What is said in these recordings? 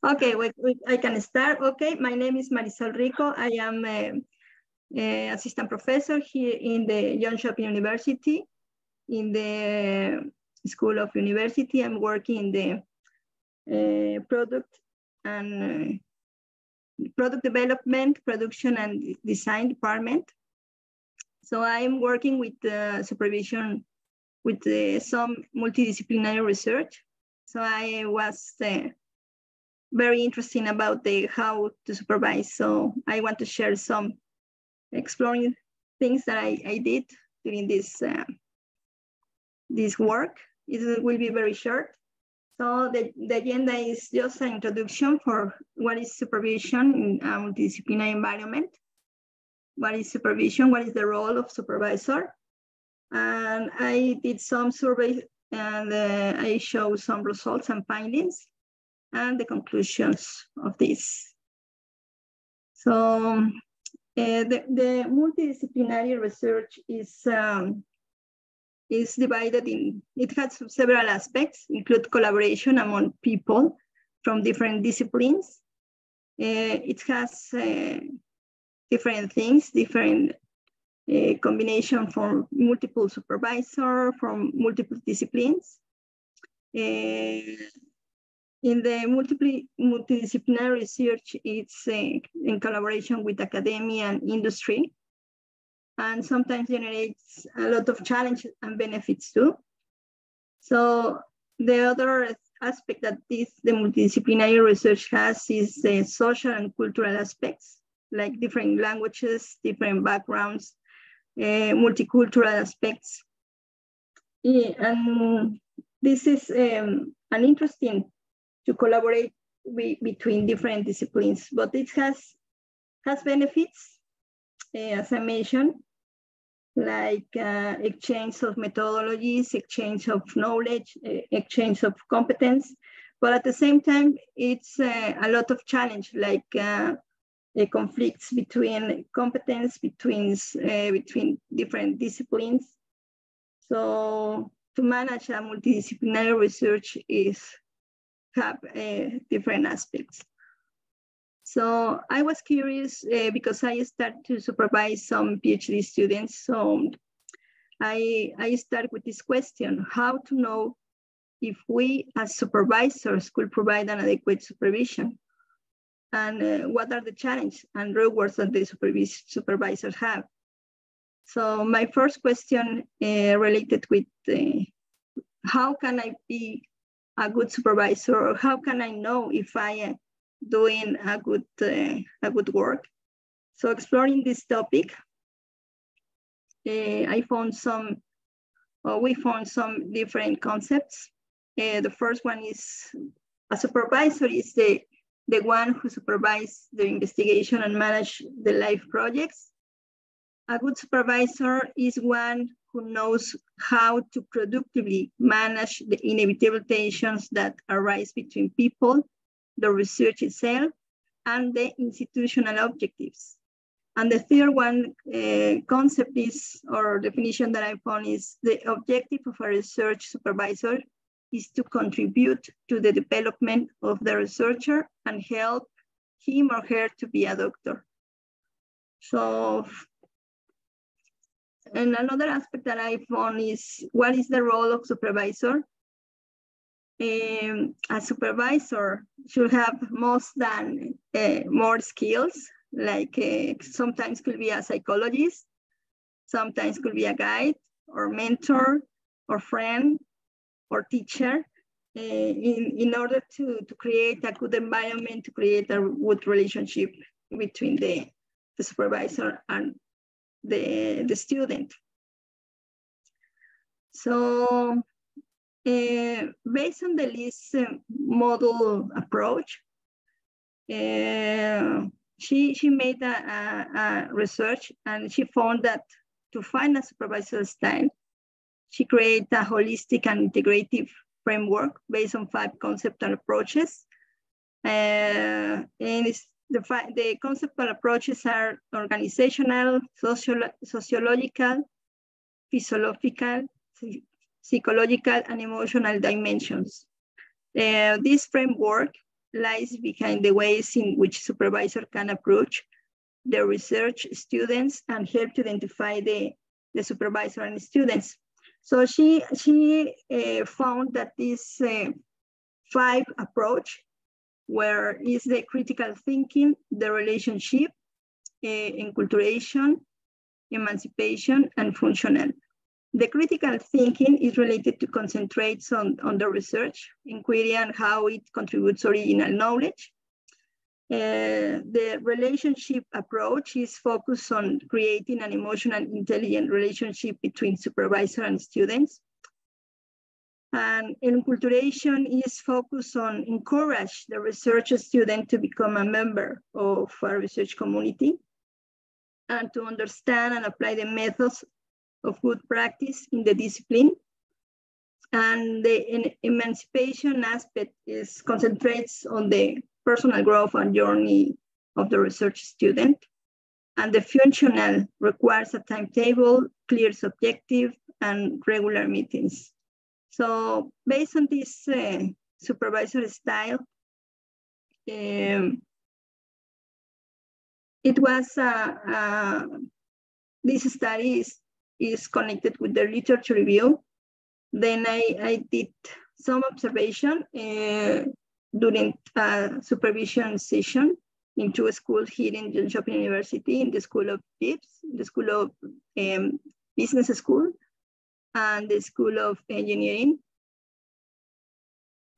Okay, I can start. Okay, my name is Marisol Rico. I am a assistant professor here in the Jönköping University, in the School of University. I'm working in the product and product development, production and design department. So I'm working with supervision with some multidisciplinary research. So I was very interested about how to supervise. So I want to share some exploring things that I did during this work. It will be very short. So the agenda is just an introduction for what is supervision in a multidisciplinary environment. What is supervision? What is the role of supervisor? And I did some surveys and I show some results and findings and the conclusions of this. So the multidisciplinary research is divided in, it has several aspects, include collaboration among people from different disciplines. It has different things, different combination from multiple supervisor, from multiple disciplines. In the multidisciplinary research, it's in collaboration with academia and industry, and sometimes generates a lot of challenges and benefits too. So the other aspect that the multidisciplinary research has is the social and cultural aspects, like different languages, different backgrounds, multicultural aspects. And this is an interesting to collaborate between different disciplines, but it has benefits, as I mentioned, like exchange of methodologies, exchange of knowledge, exchange of competence, but at the same time, it's a lot of challenge, like conflicts between competence, between different disciplines. So to manage a multidisciplinary research have different aspects. So I was curious because I started to supervise some PhD students. So I started with this question: how to know if we as supervisors could provide an adequate supervision? And what are the challenges and rewards that the supervisors have? So my first question related with how can I be a good supervisor, or how can I know if I am doing a good work? So exploring this topic, we found some different concepts. The first one is a supervisor is the one who supervises the investigation and manage the life projects. A good supervisor is one who knows how to productively manage the inevitable tensions that arise between people, the research itself, and the institutional objectives. And the third one concept is, or definition that I found is, the objective of a research supervisor is to contribute to the development of the researcher and help him or her to be a doctor. So, and another aspect that I found is, what is the role of supervisor? A supervisor should have more skills, like sometimes could be a psychologist, sometimes could be a guide or mentor or friend or teacher, in order to create a good environment, to create a good relationship between the supervisor and the student. So based on the LIST model approach, she made a research, and she found that to find a supervisor style, she created a holistic and integrative framework based on 5 conceptual approaches. And the conceptual approaches are organizational, sociological, physiological, psychological, and emotional dimensions. This framework lies behind the ways in which supervisor can approach the research students and help to identify the supervisor and students. So she found that this 5 approach, where is the critical thinking, the relationship, enculturation, emancipation, and functional. The critical thinking is related to concentrates on the research, inquiry, and how it contributes original knowledge. The relationship approach is focused on creating an emotional, intelligent relationship between supervisor and students. And enculturation is focused on encourage the research student to become a member of a research community and to understand and apply the methods of good practice in the discipline. And the emancipation aspect concentrates on the personal growth and journey of the research student. And the functional requires a timetable, clear objective, and regular meetings. So based on this supervisory style, it was, this study is connected with the literature review. Then I did some observation during a supervision session in 2 schools here in Jönköping University, in the School of JIBS, the School of Business School, and the School of Engineering.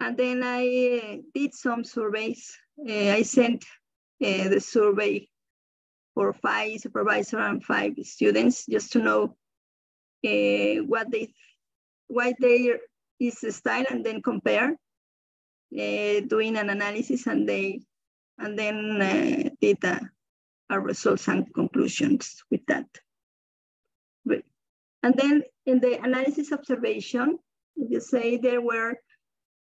And then I did some surveys. I sent the survey for 5 supervisors and 5 students, just to know why there is the style, and then compare, doing an analysis, and then did a results and conclusions with that. And then in the analysis observation, you say there were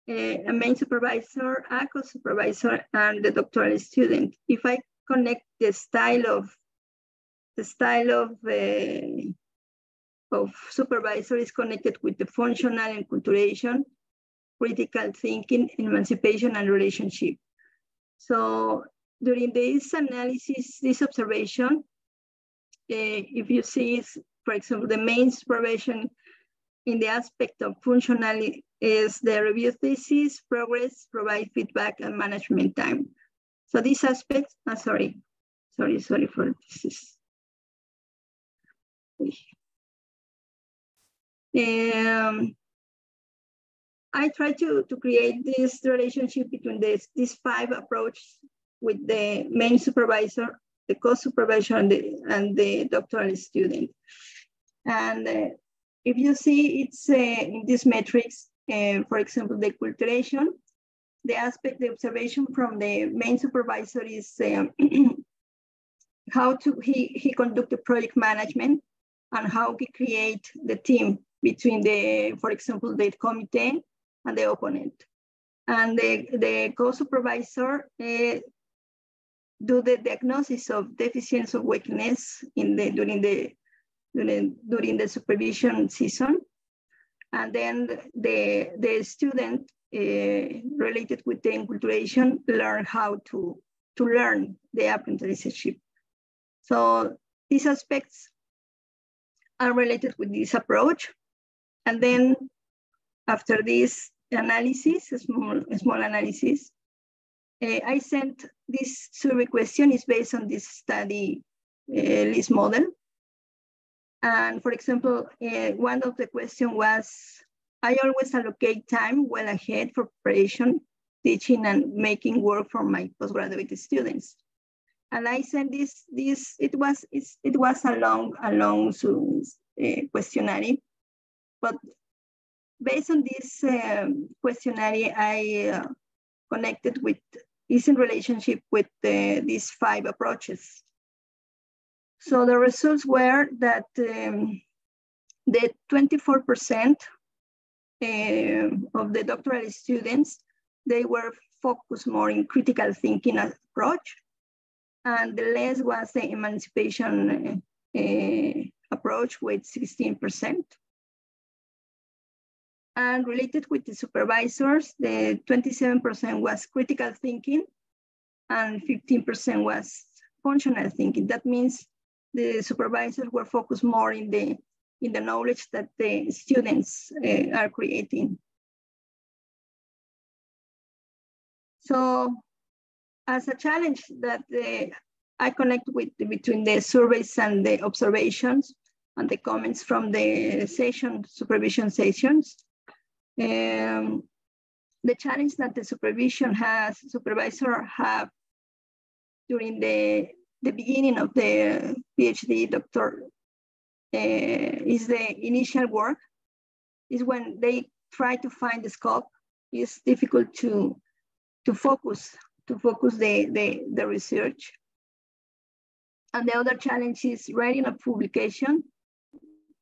a main supervisor, a co-supervisor, and the doctoral student. If I connect the style of supervisor is connected with the functional enculturation, critical thinking, emancipation, and relationship. So during this analysis, this observation, if you see, for example, the main supervision in the aspect of functionality is the review thesis, progress, provide feedback, and management time. So these aspects, sorry for this. I try to create this relationship between these 5 approaches with the main supervisor, the co-supervisor, and the doctoral student. And if you see, it's in these metrics, for example, the enculturation, the aspect, the observation from the main supervisor is how he conduct the project management and how he create the team between for example, the committee and the opponent. And the co-supervisor do the diagnosis of deficiency or weakness during the supervision season. And then the student related with the enculturation learn how to learn the apprenticeship. So these aspects are related with this approach. And then after this analysis, a small analysis, I sent this survey question is based on this study list model. And for example, one of the questions was, I always allocate time well ahead for preparation, teaching, and making work for my postgraduate students. And I sent this it was a long questionnaire, but based on this questionnaire, I connected with, is in relationship with these 5 approaches. So the results were that the 24% of the doctoral students, they were focused more in critical thinking approach, and the less was the emancipation approach with 16%. And related with the supervisors, the 27% was critical thinking and 15% was functional thinking. That means the supervisors were focused more in the knowledge that the students are creating. So as a challenge that I connect with between the surveys and the observations and the comments from the supervision sessions, the challenge that the supervisor have during the beginning of the PhD doctor is the initial work, is when they try to find the scope. It's difficult to focus the research. And the other challenge is writing a publication.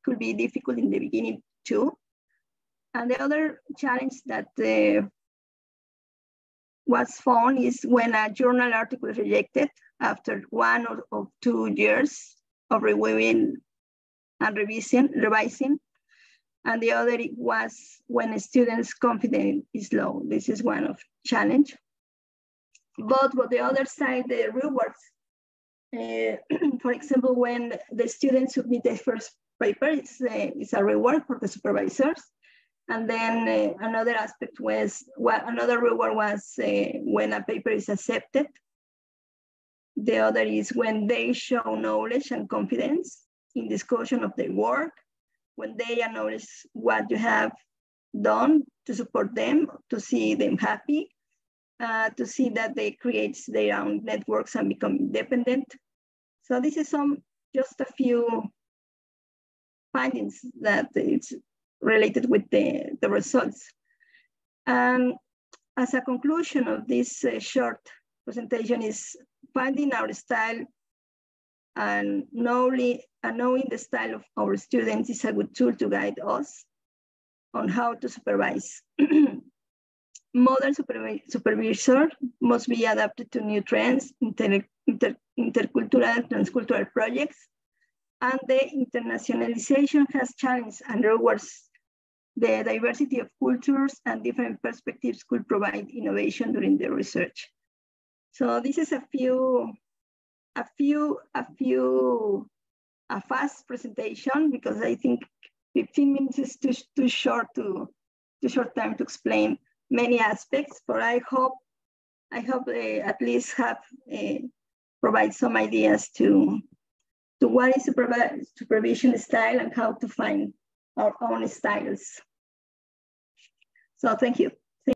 Could be difficult in the beginning too. And the other challenge that was found is when a journal article is rejected after 1 or 2 years of reviewing and revising. And the other was when a student's confidence is low. This is one of challenge. But for the other side, the rewards. For example, when the students submit their first paper, it's a reward for the supervisors. And then another aspect was, another reward was when a paper is accepted. The other is when they show knowledge and confidence in discussion of their work, when they acknowledge what you have done to support them, to see them happy, to see that they create their own networks and become independent. So this is just a few findings that it's related with the results. As a conclusion of this short presentation is finding our style and knowing the style of our students is a good tool to guide us on how to supervise. Modern supervisor must be adapted to new trends, intercultural, transcultural projects, and the internationalization has challenged and rewards the diversity of cultures and different perspectives could provide innovation during the research. So this is a fast presentation because I think 15 minutes is too short time to explain many aspects, but I hope at least have provide some ideas to what is supervision style and how to find our own styles. So thank you.